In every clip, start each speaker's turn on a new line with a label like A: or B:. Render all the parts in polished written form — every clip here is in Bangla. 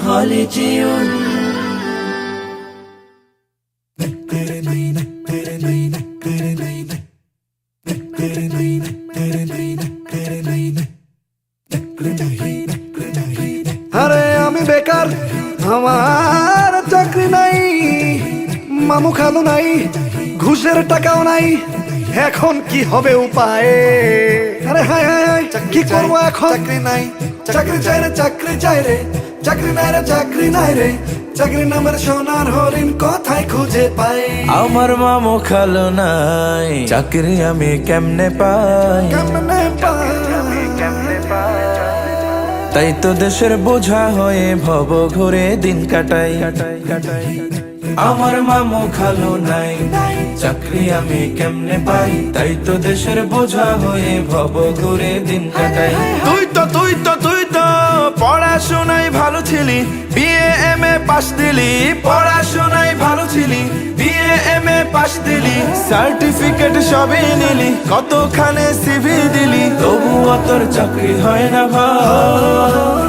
A: হলে যেও।
B: আরে আমি বেকার, আমার চাকরি নাই, মামু খালু নাই, ঘুষের টাকাও নাই, এখন কি হবে উপায়? আরে হায় হায় হায়, কি করবো এখন? চাকরি নাই, চাকরি চাই রে, চাকরি চাই রে, চাকরি নাই রে, চাকরি নাই রে, চাকরি নামের সোনার হরিণ কোথায় খুঁজে পাই?
A: আমার মামু খালু নাই, চাকরি আমি কেমনে পাই?
B: কেমনে পাই?
A: তাই তো দেশের বোঝা হয়ে ভব ঘুরে দিন কাটাই। আমার মামু খালু নাই, চাকরি আমি কেমনে পাই? তাই তো দেশের বোঝা হয়ে ভব ঘুরে দিন কাটাই। তুই তো পড়াশোনায় ভালো ছিলি, বিএ এমএ পাস দিলি। পড়াশোনায় ভালো ছিলি, বিএ এমএ পাস দিলি, সার্টিফিকেট সবই নিলি, কতখানে সিভি দিলি, তবুও তোর চাকরি হয় না ভাই,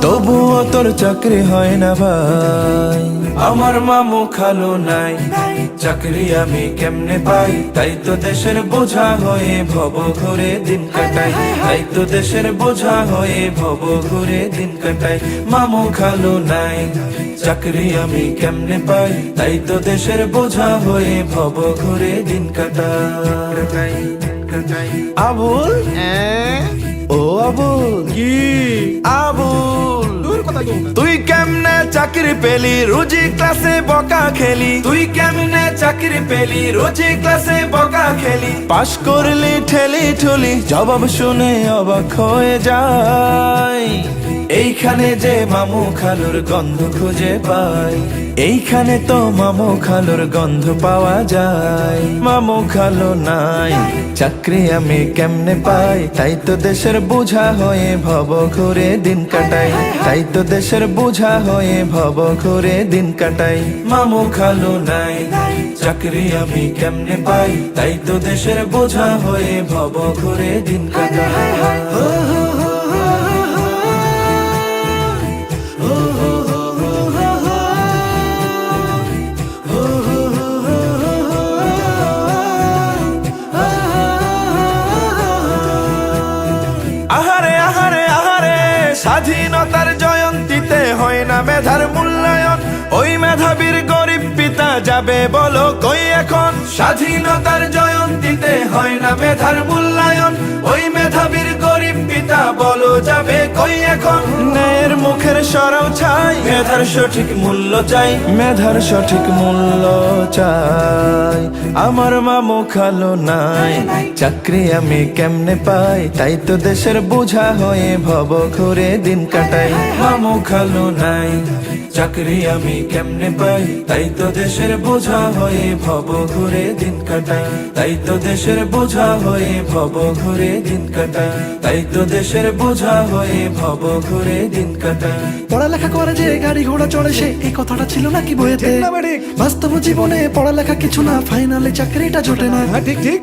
A: তবুও তোর চাকরি হয় না ভাই। আমার মামু খালু নাই, চাকরি আমি কেমনে পাই? তাই তো দেশের বোঝা হয়ে ভব ঘুরে দিন কাটাই। তাই তো দেশের বোঝা হয়ে ভব ঘুরে দিন কাটাই। মামু খালু নাই, চাকরি আমি কেমনে পাই? তাই তো দেশের বোঝা হয়ে ভব ঘুরে দিন কাটাই। আবুল, ও আবুল, কি আবুল, তুই কেমনে চাকরি পেলি? রোজি ক্লাসে বকা খেলি। তুই কেমনে চাকরি পেলি? রোজি ক্লাসে বকা খেলি। পাশ করলি ঠেলি ঠুলি, জবাব শুনে অবাক হয়ে যায়। এইখানে যে মামু খালুর গন্ধ খুঁজে পাই, এইখানে তো মামু খালুর গন্ধ পাওয়া যায়। মামু খালু নাই, চাকরি আমি কেমনে পাই? তাই তো দেশের বোঝা হয়ে ভব ঘুরে দিন কাটাই। তাই তো দেশের বোঝা হয়ে ভব ঘুরে দিন কাটাই। মামু খালু নাই, চাকরি আমি কেমনে পাই? তাই তো দেশের বোঝা হয়ে ভব ঘুরে দিন কাটাই। আহারে আহারে আহারে, স্বাধীনতার জয়ন্তীতে হয় না মেধার মূল্যায়ন। ওই মেধাবীর গরিব পিতা যাবে বলো কই এখন? স্বাধীনতার জয়ন্তীতে হয় না মেধার মূল্যায়ন। ওই মেধাবীর গরিব পিতা বলো যাবে কই এখন? ন্যায়ের মুখের সরাও ছাই, মেধার সঠিক মূল্য চাই, মেধার সঠিক মূল্য চাই। আমার মামু খালু নাই, চাকরি আমি কেমনে পাই? তাই তো দেশের বোঝা হয়ে ভব ঘুরে দিন কাটাই। মামু খালু নাই, চাকরি আমি কেমনে পাই? তাই তো দেশের বোঝা হয়ে ভব ঘুরে দিন কাটাই। তাই তো দেশের বোঝা হয়ে ভব ঘুরে দিন কাটাই। তাই তো দেশের বোঝা হয়ে ভব ঘুরে দিন কাটাই।
B: পড়ালেখা করে যে গাড়ি ঘোড়া চড়ে সে, এই কথাটা ছিল নাকি বইয়েতে? বাস্তব জীবনে পড়ালেখা কিছু না, ফাইনালে চাকরিটা জোটে না।
C: ঠিক ঠিক।